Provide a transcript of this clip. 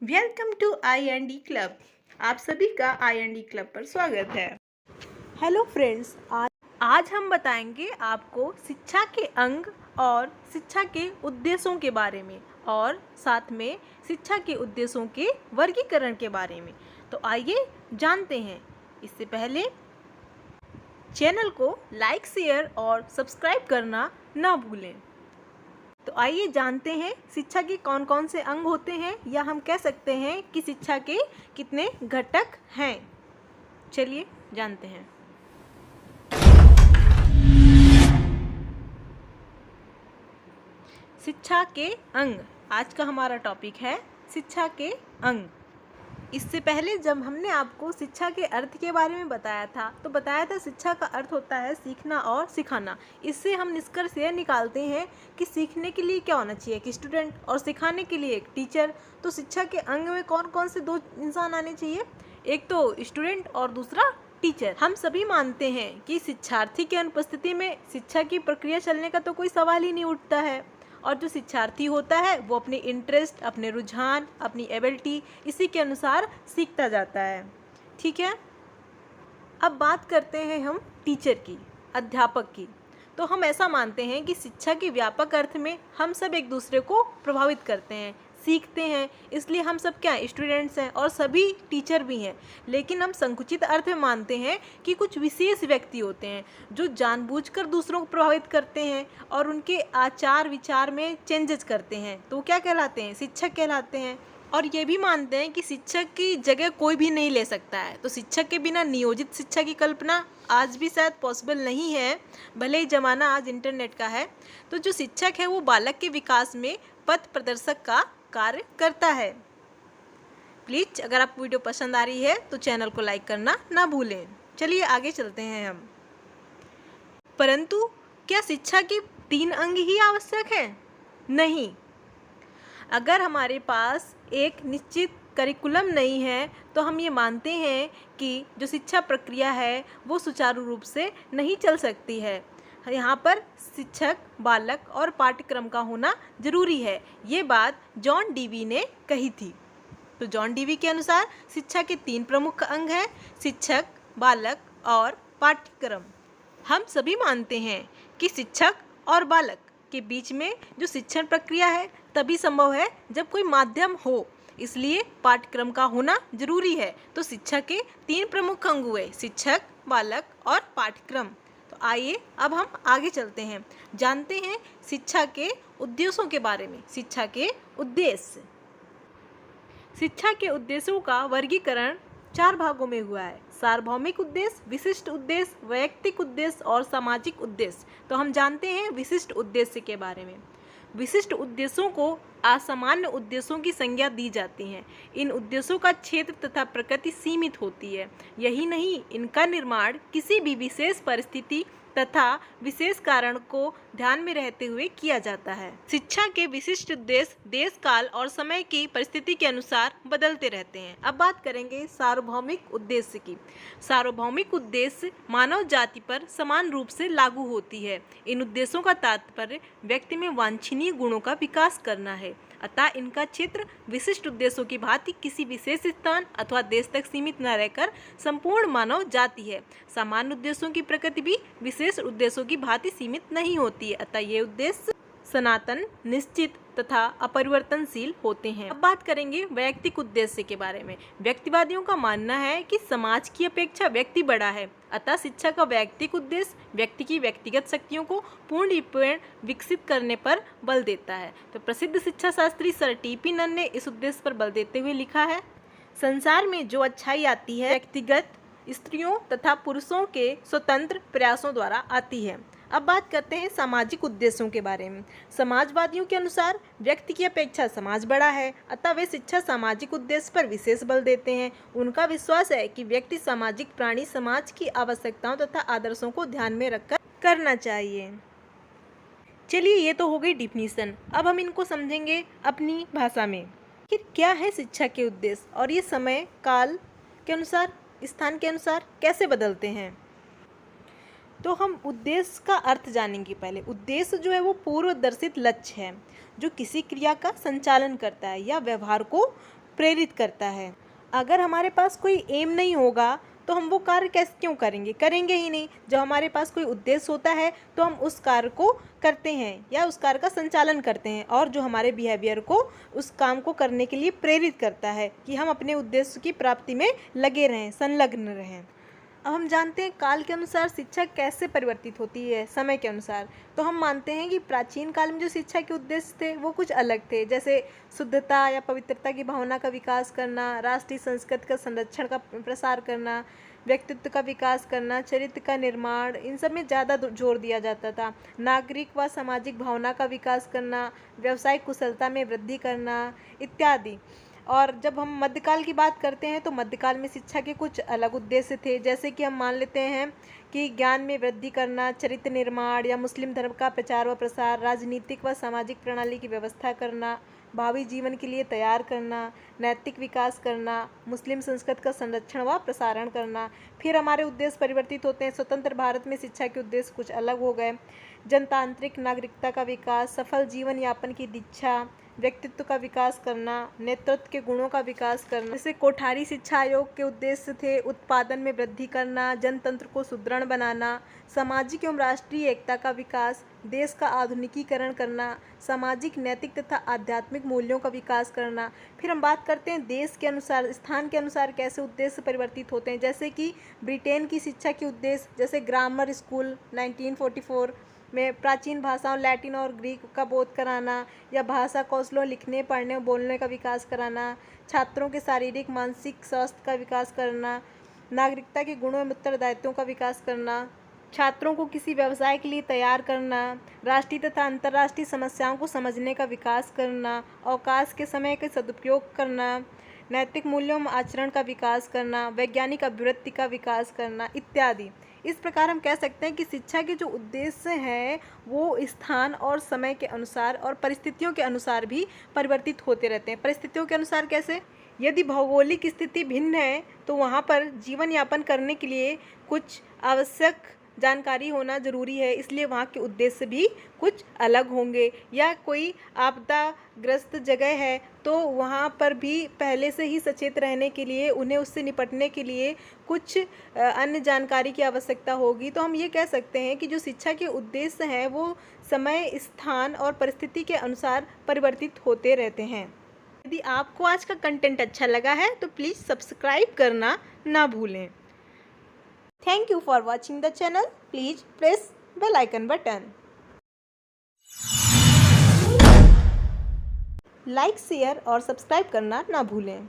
Welcome to आई&डी club. आप सभी का आई&डी क्लब पर स्वागत है। हेलो फ्रेंड्स, आज हम बताएंगे आपको शिक्षा के अंग और शिक्षा के उद्देश्यों के बारे में और साथ में शिक्षा के उद्देश्यों के वर्गीकरण के बारे में। तो आइए जानते हैं। इससे पहले चैनल को लाइक, शेयर और सब्सक्राइब करना ना भूलें। तो आइए जानते हैं शिक्षा के कौन कौन से अंग होते हैं, या हम कह सकते हैं कि शिक्षा के कितने घटक हैं। चलिए जानते हैं। शिक्षा के अंग आज का हमारा टॉपिक है, शिक्षा के अंग। इससे पहले जब हमने आपको शिक्षा के अर्थ के बारे में बताया था, तो बताया था शिक्षा का अर्थ होता है सीखना और सिखाना। इससे हम निष्कर्ष यह निकालते हैं कि सीखने के लिए क्या होना चाहिए, एक स्टूडेंट, और सिखाने के लिए एक टीचर। तो शिक्षा के अंग में कौन कौन से दो इंसान आने चाहिए, एक तो स्टूडेंट और दूसरा टीचर। हम सभी मानते हैं कि शिक्षार्थी की अनुपस्थिति में शिक्षा की प्रक्रिया चलने का तो कोई सवाल ही नहीं उठता है। और जो शिक्षार्थी होता है वो अपने इंटरेस्ट, अपने रुझान, अपनी एबिलिटी, इसी के अनुसार सीखता जाता है। ठीक है, अब बात करते हैं हम टीचर की, अध्यापक की। तो हम ऐसा मानते हैं कि शिक्षा के व्यापक अर्थ में हम सब एक दूसरे को प्रभावित करते हैं, सीखते हैं, इसलिए हम सब क्या स्टूडेंट्स हैं और सभी टीचर भी हैं। लेकिन हम संकुचित अर्थ में मानते हैं कि कुछ विशेष व्यक्ति होते हैं जो जानबूझकर दूसरों को प्रभावित करते हैं और उनके आचार विचार में चेंजेस करते हैं, तो क्या कहलाते हैं, शिक्षक कहलाते हैं। और ये भी मानते हैं कि शिक्षक की जगह कोई भी नहीं ले सकता है। तो शिक्षक के बिना नियोजित शिक्षा की कल्पना आज भी शायद पॉसिबल नहीं है, भले ही ज़माना आज इंटरनेट का है। तो जो शिक्षक है वो बालक के विकास में पथ प्रदर्शक का कार्य करता है। प्लीज़ अगर आपको वीडियो पसंद आ रही है तो चैनल को लाइक करना ना भूलें। चलिए आगे चलते हैं हम। परंतु क्या शिक्षा के 3 अंग ही आवश्यक हैं? नहीं। अगर हमारे पास एक निश्चित करिकुलम नहीं है तो हम ये मानते हैं कि जो शिक्षा प्रक्रिया है वो सुचारू रूप से नहीं चल सकती है। यहाँ पर शिक्षक, बालक और पाठ्यक्रम का होना जरूरी है। ये बात जॉन डीवी ने कही थी। तो जॉन डीवी के अनुसार शिक्षा के 3 प्रमुख अंग हैं, शिक्षक, बालक और पाठ्यक्रम। हम सभी मानते हैं कि शिक्षक और बालक के बीच में जो शिक्षण प्रक्रिया है तभी संभव है जब कोई माध्यम हो, इसलिए पाठ्यक्रम का होना जरूरी है। तो शिक्षा के 3 प्रमुख अंग हुए, शिक्षक, बालक और पाठ्यक्रम। तो आइए अब हम आगे चलते हैं, जानते हैं शिक्षा के उद्देश्यों के बारे में। शिक्षा के उद्देश्य। शिक्षा के उद्देश्यों का वर्गीकरण 4 भागों में हुआ है, सार्वभौमिक उद्देश्य, विशिष्ट उद्देश्य, वैयक्तिक उद्देश्य और सामाजिक उद्देश्य। तो हम जानते हैं विशिष्ट उद्देश्य के बारे में। विशिष्ट उद्देश्यों को असामान्य उद्देश्यों की संज्ञा दी जाती है। इन उद्देश्यों का क्षेत्र तथा प्रकृति सीमित होती है। यही नहीं, इनका निर्माण किसी भी विशेष परिस्थिति तथा विशेष कारण को ध्यान में रहते हुए किया जाता है। शिक्षा के विशिष्ट उद्देश्य देश, काल और समय की परिस्थिति के अनुसार बदलते रहते हैं। अब बात करेंगे सार्वभौमिक उद्देश्य की। सार्वभौमिक उद्देश्य मानव जाति पर समान रूप से लागू होती है। इन उद्देश्यों का तात्पर्य व्यक्ति में वांछनीय गुणों का विकास करना है, अतः इनका क्षेत्र विशिष्ट उद्देश्यों की भांति किसी विशेष स्थान अथवा देश तक सीमित न रहकर संपूर्ण मानव जाति है। सामान्य उद्देश्यों की प्रकृति भी विशेष उद्देश्यों की भांति सीमित नहीं होती है, अतः ये उद्देश्य सनातन, निश्चित तथा अपरिवर्तनशील होते हैं। अब बात करेंगे वैयक्तिक उद्देश्य के बारे में। व्यक्तिवादियों का मानना है कि समाज की अपेक्षा व्यक्ति बड़ा है, अतः शिक्षा का वैयक्तिक उद्देश्य व्यक्ति की व्यक्तिगत शक्तियों को पूर्ण विकसित करने पर बल देता है। तो प्रसिद्ध शिक्षा शास्त्री सर टी.पी. नन ने इस उद्देश्य पर बल देते हुए लिखा है, संसार में जो अच्छाई आती है व्यक्तिगत स्त्रियों तथा पुरुषों के स्वतंत्र प्रयासों द्वारा आती है। अब बात करते हैं सामाजिक उद्देश्यों के बारे में। समाजवादियों के अनुसार व्यक्ति की अपेक्षा समाज बड़ा है, अतः वे शिक्षा सामाजिक उद्देश्य पर विशेष बल देते हैं। उनका विश्वास है कि व्यक्ति सामाजिक प्राणी, समाज की आवश्यकताओं तथा आदर्शों को ध्यान में रखकर करना चाहिए। चलिए, ये तो हो गई डिफिनीशन। अब हम इनको समझेंगे अपनी भाषा में कि क्या है शिक्षा के उद्देश्य और ये समय काल के अनुसार, स्थान के अनुसार कैसे बदलते हैं। तो हम उद्देश्य का अर्थ जानेंगे। पहले उद्देश्य जो है वो पूर्व दर्शित लक्ष्य है जो किसी क्रिया का संचालन करता है या व्यवहार को प्रेरित करता है। अगर हमारे पास कोई एम नहीं होगा तो हम वो कार्य कैसे क्यों करेंगे, करेंगे ही नहीं। जब हमारे पास कोई उद्देश्य होता है तो हम उस कार्य को करते हैं या उस कार्य का संचालन करते हैं, और जो हमारे बिहेवियर को उस काम को करने के लिए प्रेरित करता है कि हम अपने उद्देश्य की प्राप्ति में लगे रहें, संलग्न रहें। अब हम जानते हैं काल के अनुसार शिक्षा कैसे परिवर्तित होती है समय के अनुसार। तो हम मानते हैं कि प्राचीन काल में जो शिक्षा के उद्देश्य थे वो कुछ अलग थे, जैसे शुद्धता या पवित्रता की भावना का विकास करना, राष्ट्रीय संस्कृति का संरक्षण का प्रसार करना, व्यक्तित्व का विकास करना, चरित्र का निर्माण, इन सब में ज़्यादा जोर दिया जाता था। नागरिक व सामाजिक भावना का विकास करना, व्यावसायिक कुशलता में वृद्धि करना इत्यादि। और जब हम मध्यकाल की बात करते हैं तो मध्यकाल में शिक्षा के कुछ अलग उद्देश्य थे, जैसे कि हम मान लेते हैं कि ज्ञान में वृद्धि करना, चरित्र निर्माण या मुस्लिम धर्म का प्रचार व प्रसार, राजनीतिक व सामाजिक प्रणाली की व्यवस्था करना, भावी जीवन के लिए तैयार करना, नैतिक विकास करना, मुस्लिम संस्कृति का संरक्षण व प्रसारण करना। फिर हमारे उद्देश्य परिवर्तित होते हैं। स्वतंत्र भारत में शिक्षा के उद्देश्य कुछ अलग हो गए। जनतांत्रिक नागरिकता का विकास, सफल जीवन यापन की दीक्षा, व्यक्तित्व का विकास करना, नेतृत्व के गुणों का विकास करना। जैसे कोठारी शिक्षा आयोग के उद्देश्य थे उत्पादन में वृद्धि करना, जनतंत्र को सुदृढ़ बनाना, सामाजिक एवं राष्ट्रीय एकता का विकास, देश का आधुनिकीकरण करना, सामाजिक नैतिक तथा आध्यात्मिक मूल्यों का विकास करना। फिर हम बात करते हैं देश के अनुसार, स्थान के अनुसार कैसे उद्देश्य परिवर्तित होते हैं। जैसे कि ब्रिटेन की शिक्षा के उद्देश्य, जैसे ग्रामर स्कूल 1944 में प्राचीन भाषाओं लैटिन और ग्रीक का बोध कराना, या भाषा कौशलों लिखने पढ़ने और बोलने का विकास कराना, छात्रों के शारीरिक मानसिक स्वास्थ्य का विकास करना, नागरिकता के गुणों एवं उत्तरदायित्वों का विकास करना, छात्रों को किसी व्यवसाय के लिए तैयार करना, राष्ट्रीय तथा अंतर्राष्ट्रीय समस्याओं को समझने का विकास करना, अवकाश के समय का सदुपयोग करना, नैतिक मूल्यों में आचरण का विकास करना, वैज्ञानिक अभिवृत्ति का विकास करना इत्यादि। इस प्रकार हम कह सकते हैं कि शिक्षा के जो उद्देश्य हैं वो स्थान और समय के अनुसार और परिस्थितियों के अनुसार भी परिवर्तित होते रहते हैं। परिस्थितियों के अनुसार कैसे? यदि भौगोलिक स्थिति भिन्न है तो वहाँ पर जीवन यापन करने के लिए कुछ आवश्यक जानकारी होना ज़रूरी है, इसलिए वहाँ के उद्देश्य भी कुछ अलग होंगे। या कोई आपदाग्रस्त जगह है तो वहाँ पर भी पहले से ही सचेत रहने के लिए, उन्हें उससे निपटने के लिए कुछ अन्य जानकारी की आवश्यकता होगी। तो हम ये कह सकते हैं कि जो शिक्षा के उद्देश्य हैं वो समय, स्थान और परिस्थिति के अनुसार परिवर्तित होते रहते हैं। यदि आपको आज का कंटेंट अच्छा लगा है तो प्लीज़ सब्सक्राइब करना ना भूलें। Thank you for watching the channel. Please press bell icon button. Like, share और सब्सक्राइब करना ना भूलें।